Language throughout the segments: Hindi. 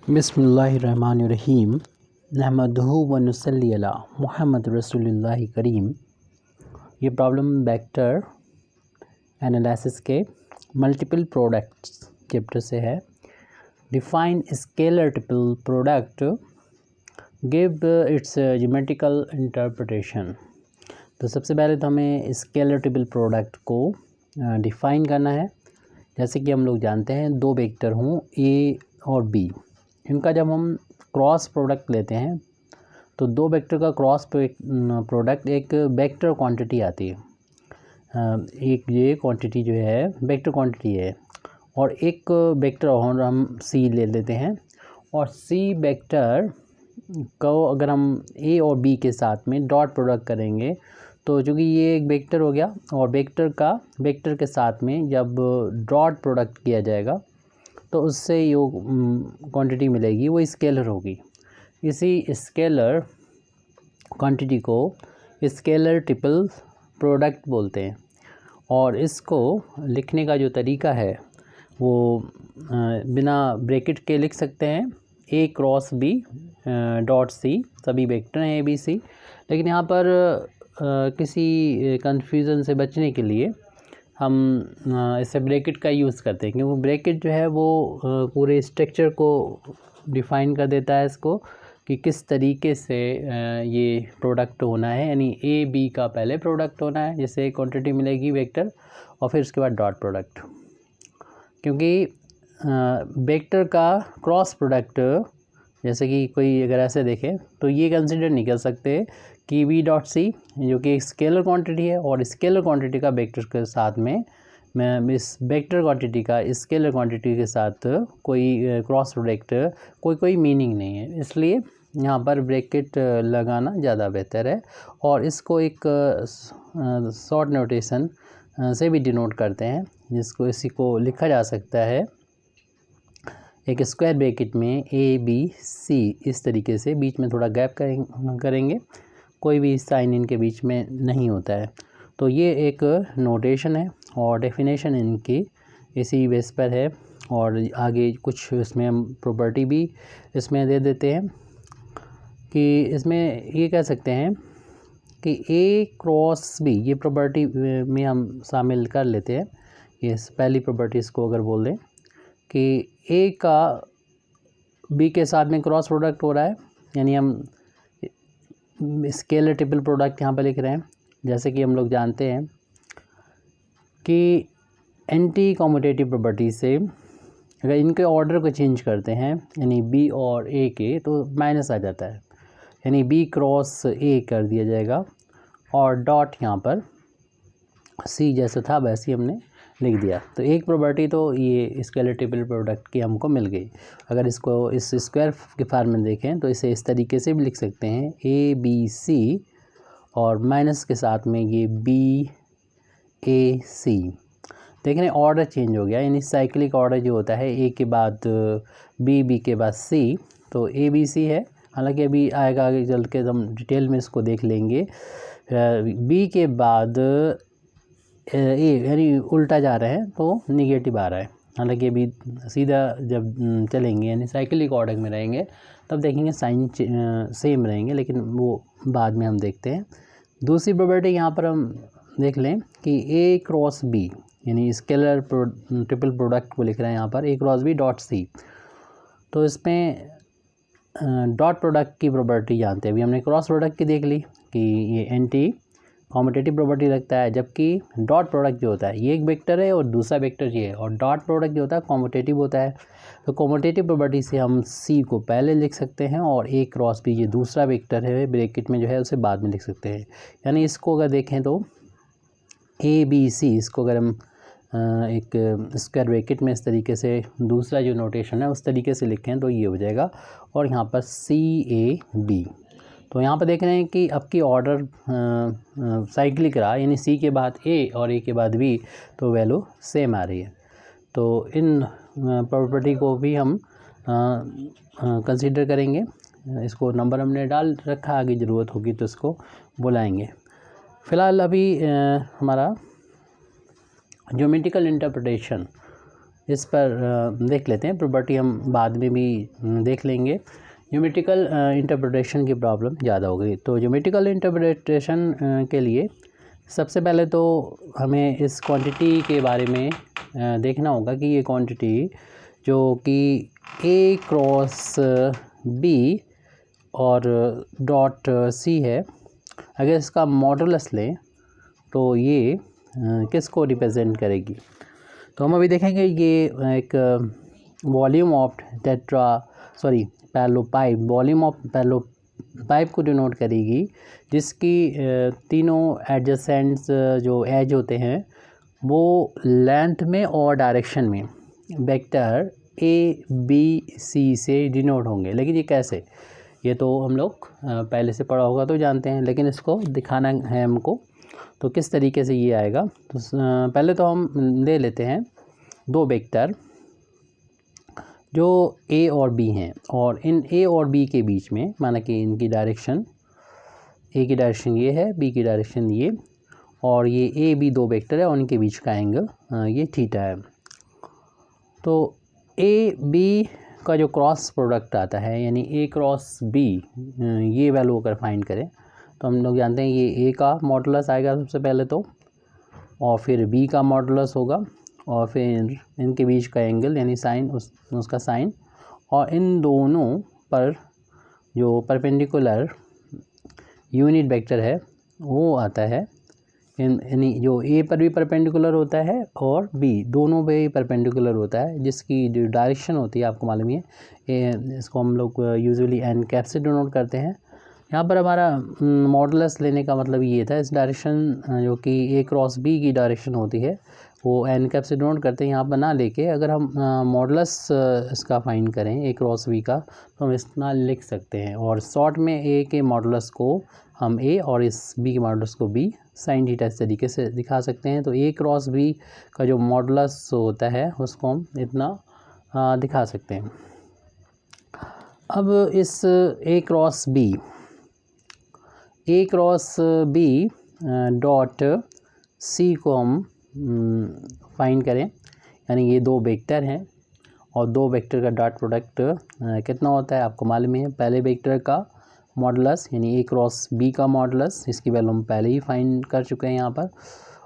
बिस्मिल्लाहिर्रहमानिर्रहीम नहमदुहु व नुसल्ली अला मुहम्मद रसूलुल्लाहि करीम। ये प्रॉब्लम वेक्टर एनालिसिस के मल्टीपल प्रोडक्ट्स चैप्टर से है। Define scalar triple product, give its geometrical interpretation. तो सबसे पहले तो हमें स्केलर ट्रिपल प्रोडक्ट को डिफ़ाइन करना है। जैसे कि हम लोग जानते हैं दो वेक्टर हों ए और बी, इनका जब हम क्रॉस प्रोडक्ट लेते हैं तो दो वेक्टर का क्रॉस प्रोडक्ट एक वेक्टर क्वांटिटी आती है। एक ये क्वांटिटी जो है वेक्टर क्वांटिटी है, और एक वेक्टर और हम सी ले लेते हैं, और सी वेक्टर को अगर हम ए और बी के साथ में डॉट प्रोडक्ट करेंगे तो चूँकि ये एक वेक्टर हो गया, और वेक्टर के साथ में जब डॉट प्रोडक्ट किया जाएगा तो उससे जो क्वांटिटी मिलेगी वो स्केलर होगी। इसी स्केलर क्वांटिटी को स्केलर ट्रिपल प्रोडक्ट बोलते हैं, और इसको लिखने का जो तरीका है वो बिना ब्रैकेट के लिख सकते हैं, ए क्रॉस बी डॉट सी। सभी वेक्टर हैं ए बी सी, लेकिन यहाँ पर किसी कन्फ्यूज़न से बचने के लिए हम इसे ब्रैकेट का यूज़ करते हैं, क्योंकि ब्रैकेट जो है वो पूरे स्ट्रक्चर को डिफ़ाइन कर देता है इसको कि किस तरीके से ये प्रोडक्ट होना है। यानी ए बी का पहले प्रोडक्ट होना है, जैसे क्वांटिटी मिलेगी वेक्टर, और फिर उसके बाद डॉट प्रोडक्ट। क्योंकि वेक्टर का क्रॉस प्रोडक्ट जैसे कि कोई अगर ऐसे देखे तो ये कंसिडर नहीं कर सकते कि वी डॉट सी जो कि एक स्केलर क्वांटिटी है, और स्केलर क्वांटिटी का वेक्टर के साथ में मैं इस वेक्टर क्वांटिटी का स्केलर क्वांटिटी के साथ कोई क्रॉस प्रोडक्ट कोई मीनिंग नहीं है। इसलिए यहाँ पर ब्रैकेट लगाना ज़्यादा बेहतर है, और इसको एक शॉर्ट नोटेशन से भी डिनोट करते हैं, जिसको इसी को लिखा जा सकता है एक स्क्वायर ब्रैकेट में ए बी सी। इस तरीके से बीच में थोड़ा गैप करेंगे, कोई भी साइन इनके बीच में नहीं होता है। तो ये एक नोटेशन है, और डेफिनेशन इनकी इसी बेस पर है, और आगे कुछ इसमें हम प्रॉपर्टी भी इसमें दे देते हैं कि इसमें ये कह सकते हैं कि ए क्रॉस बी, ये प्रॉपर्टी में हम शामिल कर लेते हैं। ये पहली प्रॉपर्टी इसको अगर बोल दें कि ए का बी के साथ में क्रॉस प्रोडक्ट हो रहा है, यानी हम स्केलर ट्रिपल प्रोडक्ट यहाँ पर लिख रहे हैं। जैसे कि हम लोग जानते हैं कि एंटी कॉम्यूटेटिव प्रॉपर्टी से अगर इनके ऑर्डर को चेंज करते हैं, यानी बी और ए के, तो माइनस आ जाता है, यानी बी क्रॉस ए कर दिया जाएगा, और डॉट यहाँ पर सी जैसा था वैसे ही हमने लिख दिया। तो एक प्रॉपर्टी तो ये स्केलर ट्रिपल प्रोडक्ट की हमको मिल गई। अगर इसको इस स्क्वायर के फॉर्म में देखें तो इसे इस तरीके से भी लिख सकते हैं, ए बी सी और माइनस के साथ में ये बी ए सी। देख रहे हैं ऑर्डर चेंज हो गया, यानी साइक्लिक ऑर्डर जो होता है ए के बाद बी, बी के बाद सी, तो ए बी सी है। हालांकि अभी आएगा, आगे चल के हम डिटेल में इसको देख लेंगे। बी के बाद ए, यानी उल्टा जा रहे हैं तो निगेटिव आ रहा है। हालांकि अभी सीधा जब चलेंगे यानी साइक्लिक ऑर्डर में रहेंगे तब देखेंगे साइन सेम रहेंगे, लेकिन वो बाद में हम देखते हैं। दूसरी प्रॉपर्टी यहाँ पर हम देख लें कि ए क्रॉस बी, यानी स्केलर ट्रिपल प्रोडक्ट को लिख रहे हैं यहाँ पर, ए क्रॉस बी डॉट सी। तो इसमें डॉट प्रोडक्ट की प्रॉपर्टी जानते हैं। अभी हमने क्रॉस प्रोडक्ट की देख ली कि ये एंटी कॉम्यूटेटिव प्रॉपर्टी लगता है, जबकि डॉट प्रोडक्ट जो होता है ये एक वेक्टर है और दूसरा वेक्टर ये है, और डॉट प्रोडक्ट जो होता है कॉम्यूटेटिव होता है। तो कॉम्यूटेटिव प्रॉपर्टी से हम सी को पहले लिख सकते हैं, और ए क्रॉस बी ये दूसरा वेक्टर है ब्रैकेट में जो है उसे बाद में लिख सकते हैं। यानी इसको अगर देखें तो ए बी सी, इसको अगर हम एक स्क्वायर ब्रैकेट में इस तरीके से दूसरा जो नोटेशन है उस तरीके से लिखें तो ये हो जाएगा, और यहाँ पर सी ए बी। तो यहाँ पर देख रहे हैं कि अब की ऑर्डर साइक्लिक रहा, यानी सी के बाद ए और ए के बाद बी, तो वैल्यू सेम आ रही है। तो इन प्रॉपर्टी को भी हम कंसीडर करेंगे। इसको नंबर हमने डाल रखा, आगे ज़रूरत होगी तो इसको बुलाएंगे। फ़िलहाल अभी हमारा ज्योमेट्रिकल इंटरप्रिटेशन इस पर देख लेते हैं। प्रॉपर्टी हम बाद में भी देख लेंगे। ज्योमेट्रिकल इंटरप्रिटेशन की प्रॉब्लम ज़्यादा हो गई, तो ज्योमेट्रिकल इंटरप्रिटेशन के लिए सबसे पहले तो हमें इस क्वांटिटी के बारे में देखना होगा कि ये क्वांटिटी जो कि A क्रॉस B और डॉट C है, अगर इसका मॉडुलस लें तो ये किसको रिप्रेजेंट करेगी। तो हम अभी देखेंगे ये एक वॉल्यूम ऑफ पैलोपाइप, वॉल्यूम ऑफ पैलोपाइप को डिनोट करेगी, जिसकी तीनों एडजेसेंट्स जो एज होते हैं वो लेंथ में और डायरेक्शन में वेक्टर ABC से डिनोट होंगे। लेकिन ये कैसे, ये तो हम लोग पहले से पढ़ा होगा तो जानते हैं, लेकिन इसको दिखाना है हमको तो किस तरीके से ये आएगा। तो पहले तो हम ले लेते हैं दो वेक्टर जो A और B हैं, और इन A और B के बीच में माना कि इनकी डायरेक्शन, A की डायरेक्शन ये है, B की डायरेक्शन ये, और ये AB दो वेक्टर है और इनके बीच का एंगल ये थीटा है। तो AB का जो क्रॉस प्रोडक्ट आता है यानी A क्रॉस B, ये वैल्यू अगर फाइंड करें तो हम लोग जानते हैं ये A का मॉडुलस आएगा सबसे पहले तो, और फिर B का मॉडुलस होगा, और फिर इनके बीच का एंगल यानी साइन, उसका साइन, और इन दोनों पर जो परपेंडिकुलर यूनिट वेक्टर है वो आता है, यानी जो A पर भी परपेंडिकुलर होता है और B दोनों पे ही परपेंडिकुलर होता है, जिसकी जो डायरेक्शन होती है आपको मालूम है, इसको हम लोग यूजुअली एन कैप से डिनोट करते हैं। यहाँ पर हमारा मॉडुलस लेने का मतलब ये था, इस डायरेक्शन जो कि A क्रॉस B की डायरेक्शन होती है वो एन कैप से डिनोट करते हैं। यहाँ पर ना लेके अगर हम मॉडुलस इसका फाइंड करें A क्रॉस B का, तो हम इतना लिख सकते हैं, और शॉर्ट में A के मॉडुलस को हम A और इस B के मॉडुलस को B साइन थीटा इस तरीके से दिखा सकते हैं। तो A क्रॉस B का जो मॉडुलस होता है उसको हम इतना दिखा सकते हैं। अब इस A cross B dot C को हम फाइंड करें, यानी ये दो वेक्टर हैं और दो वेक्टर का डॉट प्रोडक्ट कितना होता है आपको मालूम है। पहले वेक्टर का मॉडुलस यानी A क्रॉस B का मॉडुलस, इसकी वैल्यू हम पहले ही फाइंड कर चुके हैं यहाँ पर,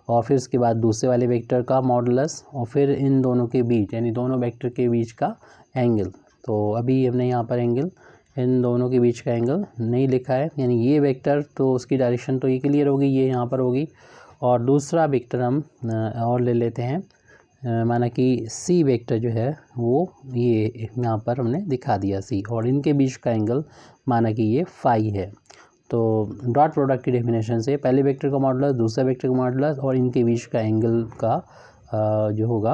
और फिर उसके बाद दूसरे वाले वेक्टर का मॉडुलस, और फिर इन दोनों के बीच यानी दोनों वेक्टर के बीच का एंगल। तो अभी हमने यहाँ पर एंगल, इन दोनों के बीच का एंगल नहीं लिखा है, यानी ये वेक्टर तो उसकी डायरेक्शन तो ये क्लियर होगी, ये यहाँ पर होगी, और दूसरा वेक्टर हम और ले लेते हैं, माना कि C वेक्टर जो है वो ये यहाँ पर हमने दिखा दिया C, और इनके बीच का एंगल माना कि ये फाई है। तो डॉट प्रोडक्ट की डेफिनेशन से पहले वेक्टर का मॉडुलस, दूसरा वेक्टर का मॉडुलस और इनके बीच का एंगल का जो होगा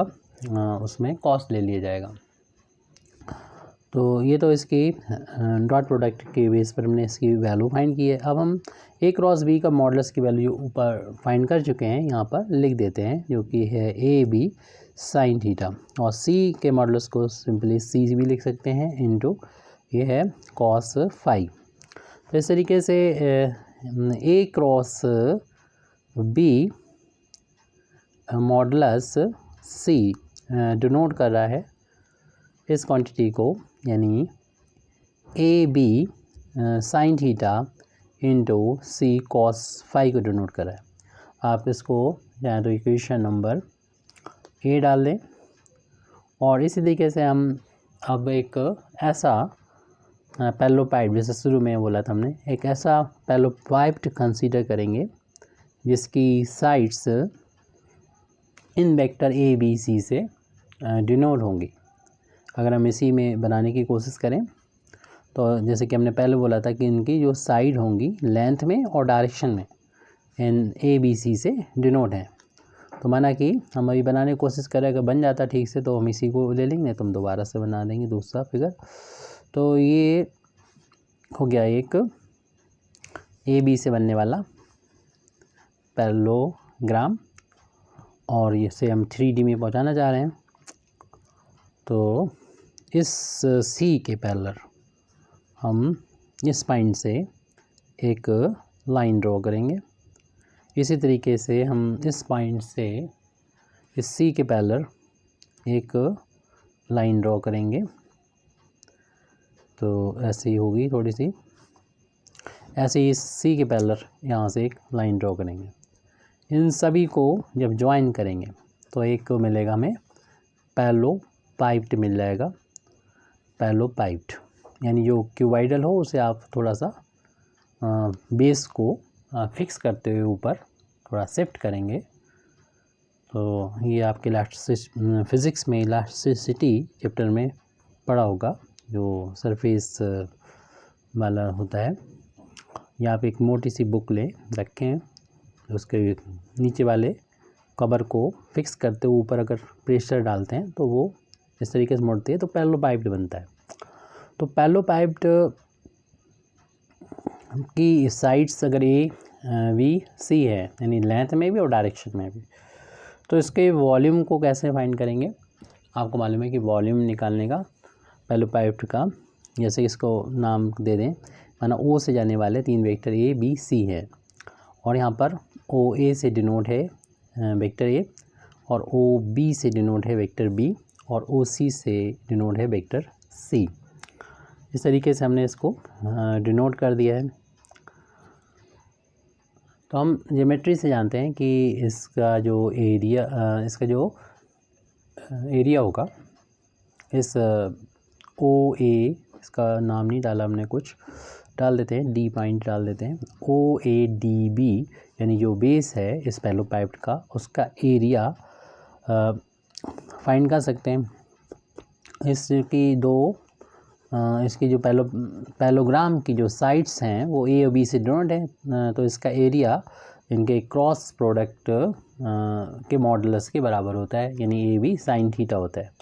उसमें कॉस ले लिया जाएगा। तो ये तो इसकी डॉट प्रोडक्ट के बेस पर हमने इसकी वैल्यू फाइंड की है। अब हम A क्रॉस B का मॉडुलस की वैल्यू ऊपर फाइंड कर चुके हैं, यहाँ पर लिख देते हैं, जो कि है AB साइन थीटा, और C के मॉडुलस को सिंपली C भी लिख सकते हैं इनटू ये है कॉस फाई। तो इस तरीके से A cross B modulus C denote कर रहा है इस क्वांटिटी को, यानी AB sine theta into C cos phi को डिनोट कर रहा है। आप इसको चाहे तो इक्वेशन नंबर A डाल दें, और इसी तरीके से हम अब एक ऐसा पैलोपाइप, जैसे शुरू में बोला था हमने, एक ऐसा पैलोपाइप कंसीडर करेंगे जिसकी साइड्स इन वेक्टर ABC से डिनोट होंगी। अगर हम इसी में बनाने की कोशिश करें तो जैसे कि हमने पहले बोला था कि इनकी जो साइड होंगी लेंथ में और डायरेक्शन में इन ABC से डिनोट हैं। तो माना कि हम अभी बनाने की कोशिश करें, अगर बन जाता ठीक से तो हम इसी को ले लेंगे, तो हम दोबारा से बना देंगे दूसरा फिगर। तो ये हो गया एक AB से बनने वाला पैरेललोग्राम, और इसे हम 3D में पहुंचाना चाह रहे हैं। तो इस C के पैरेलल हम इस पॉइंट से एक लाइन ड्रॉ करेंगे। इसी तरीके से हम इस पॉइंट से इस C के पैरेलल एक लाइन ड्रॉ करेंगे तो ऐसे ही होगी थोड़ी सी, ऐसे ही सी के पैरेलल यहाँ से एक लाइन ड्रॉ करेंगे। इन सभी को जब ज्वाइन करेंगे तो एक मिलेगा हमें पैरेलल पाइप्ड मिल जाएगा, पैरेलल पाइप्ड, यानी जो क्यूबाइडल हो उसे आप थोड़ा सा बेस को फिक्स करते हुए ऊपर थोड़ा शिफ्ट करेंगे। तो ये आपके फिज़िक्स में इलास्टिसिटी चैप्टर में पढ़ा होगा, जो सरफेस वाला होता है। या आप एक मोटी सी बुक ले रखें, उसके नीचे वाले कवर को फिक्स करते हुए ऊपर अगर प्रेशर डालते हैं तो वो इस तरीके से मुड़ती है, तो पैरेलल पाइप्ड बनता है। तो पैरेलल पाइप्ड की साइड्स अगर ए बी सी है, यानी लेंथ में भी और डायरेक्शन में भी, तो इसके वॉल्यूम को कैसे फाइंड करेंगे। आपको मालूम है कि वॉल्यूम निकालने का पैरेलल पाइप्ड का, जैसे इसको नाम दे दें, माना ओ से जाने वाले 3 वेक्टर ए बी सी है, और यहाँ पर ओ ए से डिनोट है वेक्टर ए, और ओ बी से डिनोट है वेक्टर बी, और ओ सी से डिनोट है वेक्टर सी। इस तरीके से हमने इसको डिनोट कर दिया है। तो हम ज्योमेट्री से जानते हैं कि इसका जो एरिया होगा, इस ओ ए, इसका नाम नहीं डाला हमने, कुछ डाल देते हैं, डी पॉइंट डाल देते हैं, ओ ए डी बी, यानी जो बेस है इस पैरेलल पाइप्ड का, उसका एरिया फाइंड कर सकते हैं। इसकी जो पैरेललोग्राम की जो साइड्स हैं वो ए और बी से डिनोट है, तो इसका एरिया इनके क्रॉस प्रोडक्ट के मॉडुलस के बराबर होता है, यानी ए बी साइन थीटा होता है।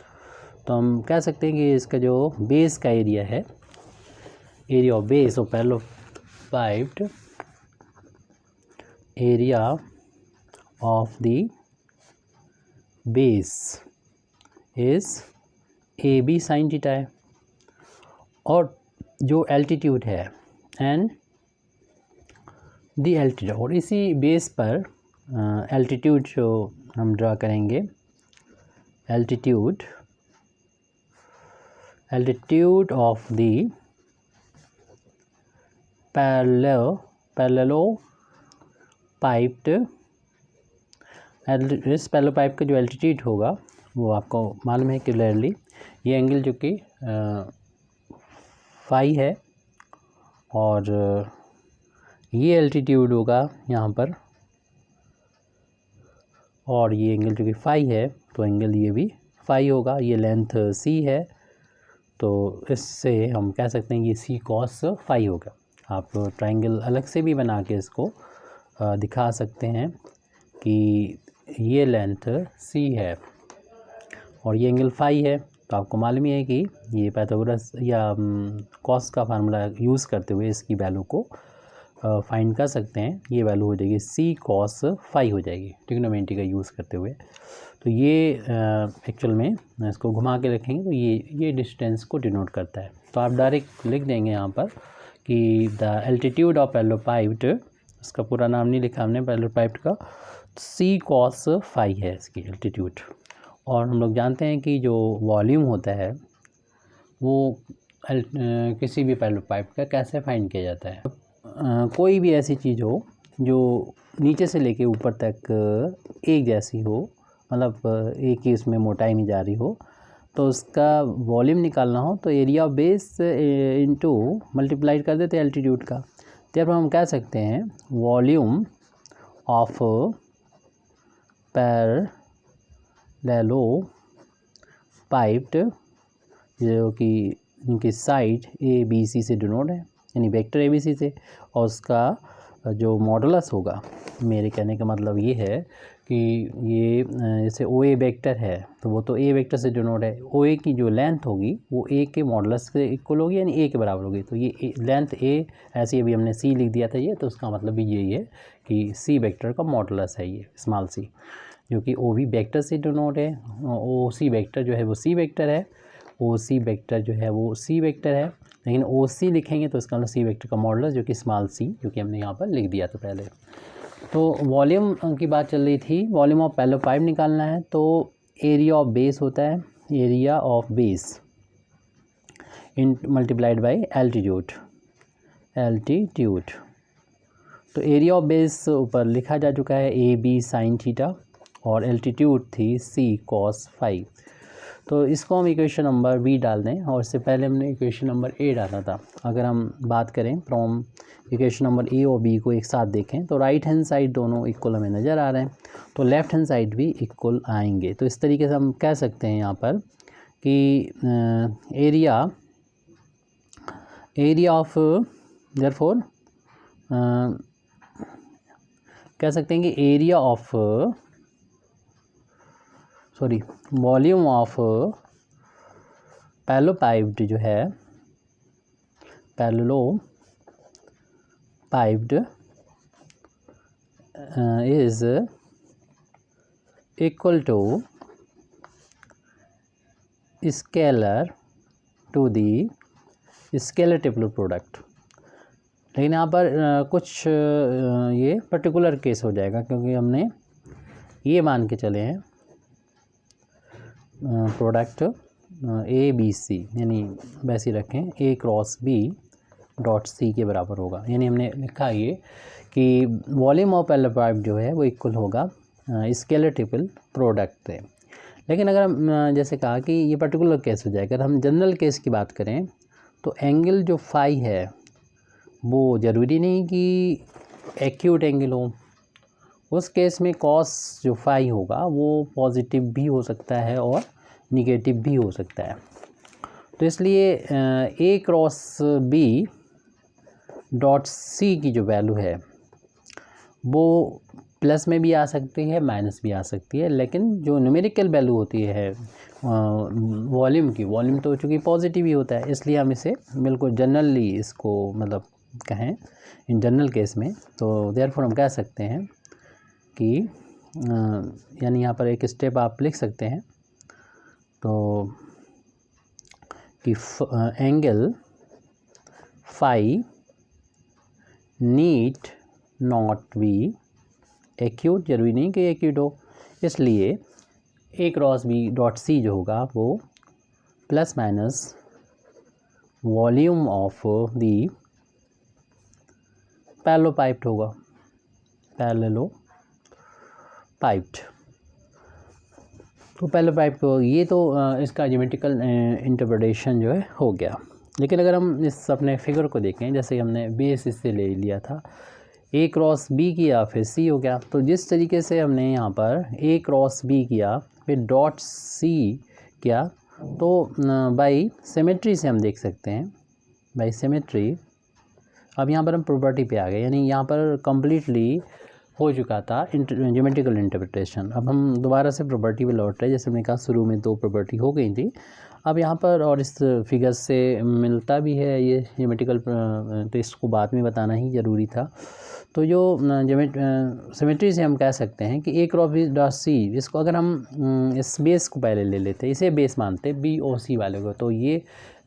तो हम कह सकते हैं कि इसका जो बेस का एरिया है, area of base of parallelepiped, area of the base is a b sine theta है, और जो एल्टीट्यूड है एंड दी एल्टीट्यूड, और इसी बेस पर एल्टीट्यूड जो हम ड्रा करेंगे, altitude of the parallel piped, इस पैरेलल पाइप का जो एल्टीट्यूड होगा वो आपको मालूम है क्लियरली, ये एंगल जो कि फाई है, और ये एल्टीट्यूड होगा यहाँ पर, और ये एंगल जो कि फाई है, तो एंगल ये भी फाई होगा। ये लेंथ सी है, तो इससे हम कह सकते हैं कि सी कॉस फाई होगा। आप ट्रायंगल अलग से भी बना के इसको दिखा सकते हैं कि ये लेंथ सी है और ये एंगल फाई है, तो आपको मालूम ही है कि ये पाइथागोरस या कॉस का फार्मूला यूज़ करते हुए इसकी वैल्यू को फाइंड कर सकते हैं। ये वैल्यू हो जाएगी सी कॉस फाई हो जाएगी ट्रिग्नोमेट्री का यूज़ करते हुए। तो ये एक्चुअल में इसको घुमा के रखेंगे तो ये डिस्टेंस को डिनोट करता है। तो आप डायरेक्ट लिख देंगे यहाँ पर कि the altitude of parallel piped, इसका पूरा नाम नहीं लिखा हमने पैरेलल पाइप्ड का, सी कॉस फाई है इसकी एल्टीट्यूड। और हम लोग जानते हैं कि जो वॉल्यूम होता है वो किसी भी पैरेलल पाइप का कैसे फाइंड किया जाता है। कोई भी ऐसी चीज़ हो जो नीचे से लेके ऊपर तक एक जैसी हो, मतलब एक ही उसमें मोटाई में जा रही हो, तो उसका वॉल्यूम निकालना हो तो area of base into multiply कर देते हैं एल्टीट्यूड का। तब हम कह सकते हैं वॉल्यूम ऑफ पैरेलल पाइप्ड, जो कि इनकी साइड ए बी सी से डिनोट है, यानी वेक्टर ए बी सी से, और उसका जो मॉडुलस होगा, मेरे कहने का मतलब ये है कि ये जैसे ओ ए वेक्टर है तो वो तो ए वेक्टर से डिनोट है, ओ ए की जो लेंथ होगी वो ए के मॉडुलस के इक्वल होगी, यानी ए के बराबर होगी। तो ये लेंथ ए, ऐसे अभी हमने सी लिख दिया था ये, तो उसका मतलब भी यही है कि सी वेक्टर का मॉडुलस है ये स्मॉल सी, जो कि ओ भी वेक्टर से डिनोट है। ओ सी वेक्टर जो है वो सी वेक्टर है, ओ सी वेक्टर जो है वो सी वेक्टर है, लेकिन ओ सी लिखेंगे तो इसका मतलब सी वेक्टर का मॉडुलस जो कि स्मॉल सी, जो कि हमने यहाँ पर लिख दिया था पहले। तो वॉल्यूम की बात चल रही थी, वॉल्यूम ऑफ पैरेलल पाइप निकालना है तो एरिया ऑफ बेस होता है area of base in multiplied by altitude. तो एरिया ऑफ बेस ऊपर लिखा जा चुका है ए बी साइन थीटा और एल्टीट्यूड थी सी कॉस फाई। तो इसको हम इक्वेशन नंबर बी डाल दें और इससे पहले हमने इक्वेशन नंबर ए डाला था। अगर हम बात करें फ्रॉम इक्वेशन नंबर ए और बी को एक साथ देखें तो राइट हैंड साइड दोनों इक्वल हमें नज़र आ रहे हैं, तो लेफ़्ट हैंड साइड भी इक्वल आएंगे। तो इस तरीके से हम कह सकते हैं यहाँ पर कि एरिया ऑफ देयरफॉर कह सकते हैं कि area of volume of parallelepiped जो है parallelepiped is equal to scalar to the scalar tabular product. लेकिन यहाँ पर कुछ ये पर्टिकुलर केस हो जाएगा, क्योंकि हमने ये मान के चले हैं प्रोडक्ट ए बी सी, यानी वैसे रखें ए क्रॉस बी डॉट सी के बराबर होगा। यानी हमने लिखा ये कि वॉल्यूम ऑफ पैरेललोपाइप जो है वो इक्वल होगा स्केलर टेबल प्रोडक्ट है। लेकिन अगर हम जैसे कहा कि ये पर्टिकुलर केस हो जाएगा, अगर हम जनरल केस की बात करें तो एंगल जो फाई है वो ज़रूरी नहीं कि एक्यूट एंगल हो। उस केस में कॉस जो फाई होगा वो पॉजिटिव भी हो सकता है और निगेटिव भी हो सकता है। तो इसलिए ए क्रॉस बी डॉट सी की जो वैल्यू है वो प्लस में भी आ सकती है, माइनस भी आ सकती है। लेकिन जो न्यूमेरिकल वैल्यू होती है वॉल्यूम की, वॉल्यूम तो चूँकि पॉजिटिव ही होता है, इसलिए हम इसे बिल्कुल जनरली इसको मतलब कहें इन जनरल केस में, तो देयरफॉर हम कह सकते हैं कि यानी यहाँ पर एक स्टेप आप लिख सकते हैं तो कि angle phi need not be acute, जरूरी नहीं कि एक्यूट हो। इसलिए a cross b dot c जो होगा वो plus minus volume of the parallelepiped होगा, पैरेललोपाइप्ड। तो पैरेललोपाइप को ये तो इसका ज्योमेट्रिकल इंटरप्रिटेशन जो है हो गया। लेकिन अगर हम इस अपने फिगर को देखें, जैसे हमने बेस इससे ले लिया था, ए क्रॉस बी किया फिर सी हो गया, तो जिस तरीके से हमने यहाँ पर ए क्रॉस बी किया फिर डॉट सी किया, तो बाई सिमेट्री से हम देख सकते हैं, बाई सिमेट्री अब यहाँ पर हम प्रॉपर्टी पे आ गए, यानी यहाँ पर कम्प्लीटली हो चुका था ज्योमेट्रिकल इंटरप्रिटेशन। अब हम दोबारा से प्रॉपर्टी पे लौट रहे हैं। जैसे हमने कहा शुरू में दो प्रॉपर्टी हो गई थी, अब यहाँ पर और इस फिगर से मिलता भी है ये ज्योमेट्रिकल, तो इसको बाद में बताना ही ज़रूरी था। तो जो सिमेट्री से हम कह सकते हैं कि ए क्रॉस बी डॉट सी, इसको अगर हम इस बेस को पहले ले लेते, इसे बेस मानते बी ओ सी वाले को, तो ये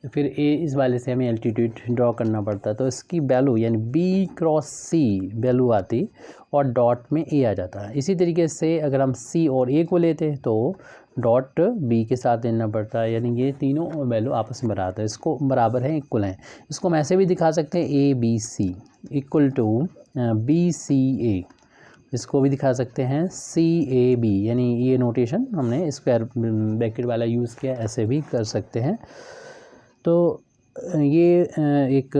फिर ए इस वाले से हमें एल्टीट्यूड ड्रॉ करना पड़ता, तो इसकी वैल्यू यानी बी क्रॉस सी वैल्यू आती और डॉट में ए आ जाता है। इसी तरीके से अगर हम सी और ए को लेते तो डॉट बी के साथ देना पड़ता है, यानी ये तीनों वैल्यू आपस में बराबर है, इसको बराबर है, इक्वल हैं। इसको हम ऐसे भी दिखा सकते हैं A B C equal to B C A, इसको भी दिखा सकते हैं सी ए बी, यानी ये नोटेशन हमने स्क्वायर ब्रैकेट वाला यूज़ किया, ऐसे भी कर सकते हैं। तो ये एक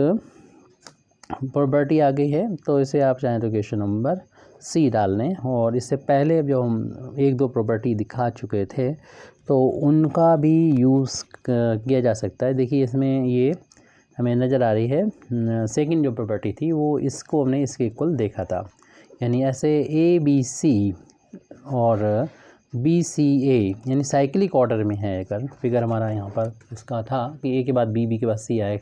प्रॉपर्टी आ गई है, तो इसे आप चाहें तो क्वेश्चन नंबर सी डाल लें। और इससे पहले जो हम एक दो प्रॉपर्टी दिखा चुके थे तो उनका भी यूज़ किया जा सकता है। देखिए इसमें ये हमें नज़र आ रही है सेकंड जो प्रॉपर्टी थी वो इसको हमने इसके इक्वल देखा था, यानी ऐसे ए बी सी और बी सी ए यानी साइक्लिक ऑर्डर में है। अगर फिगर हमारा यहाँ पर इसका था कि ए के बाद बी, बी के बाद सी आए,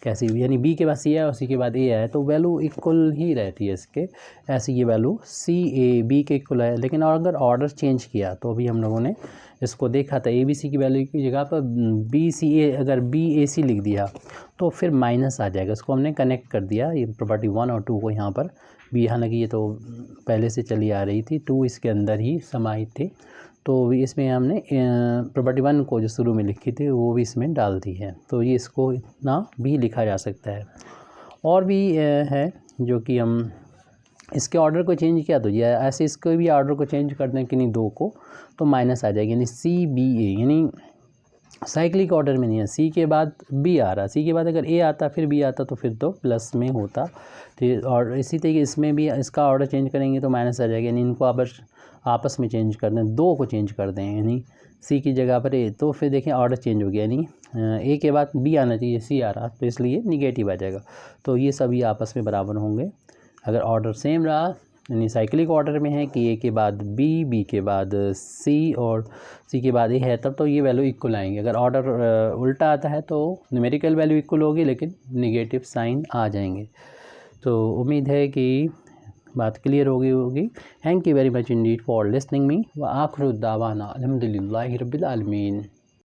कैसी भी, यानी बी के बाद सी आए और सी के बाद ए आए, तो वैल्यू इक्वल ही रहती है इसके, ऐसी ये वैल्यू सी ए बी के इक्वल है। लेकिन और अगर ऑर्डर चेंज किया तो अभी हम लोगों ने इसको देखा था, ए बी सी की वैल्यू की जगह पर बी सी ए, अगर बी ए सी लिख दिया तो फिर माइनस आ जाएगा। इसको हमने कनेक्ट कर दिया, ये प्रॉपर्टी 1 और 2 को यहाँ पर भी, हालांकि ये तो पहले से चली आ रही थी, 2 इसके अंदर ही समाहित थी, तो भी इसमें हमने प्रॉपर्टी 1 को जो शुरू में लिखी थी वो भी इसमें डाल दी है। तो ये इसको इतना भी लिखा जा सकता है। और भी है जो कि हम इसके ऑर्डर को चेंज किया तो ये ऐसे इसको भी ऑर्डर को चेंज कर दें किन्हीं 2 को तो माइनस आ जाएगी, यानी CBA, यानी साइक्लिक ऑर्डर में नहीं है। सी के बाद बी आ रहा, सी के बाद अगर ए आता फिर बी आता तो फिर तो प्लस में होता। तो और इसी तरीके इसमें भी इसका ऑर्डर चेंज करेंगे तो माइनस आ जाएगा, यानी इनको आपस में चेंज कर दें, 2 को चेंज कर दें, यानी सी की जगह पर ए, तो फिर देखें ऑर्डर चेंज हो गया, यानी ए के बाद बी आना चाहिए, सी आ रहा तो इसलिए निगेटिव आ जाएगा। तो ये सभी आपस में बराबर होंगे। अगर ऑर्डर सेम रहा यानी साइक्लिक ऑर्डर में है कि ए के बाद बी, बी के बाद सी और सी के बाद ए है, तब तो ये वैल्यू इक्वल आएंगे। अगर ऑर्डर उल्टा आता है तो न्यूमेरिकल वैल्यू इक्वल होगी लेकिन निगेटिव साइन आ जाएंगे। तो उम्मीद है कि बात क्लियर होगी। Thank you very much Indeed for listening me व आखिर दावाना अल्हम्दुलिल्लाहि रब्बिल आलमीन।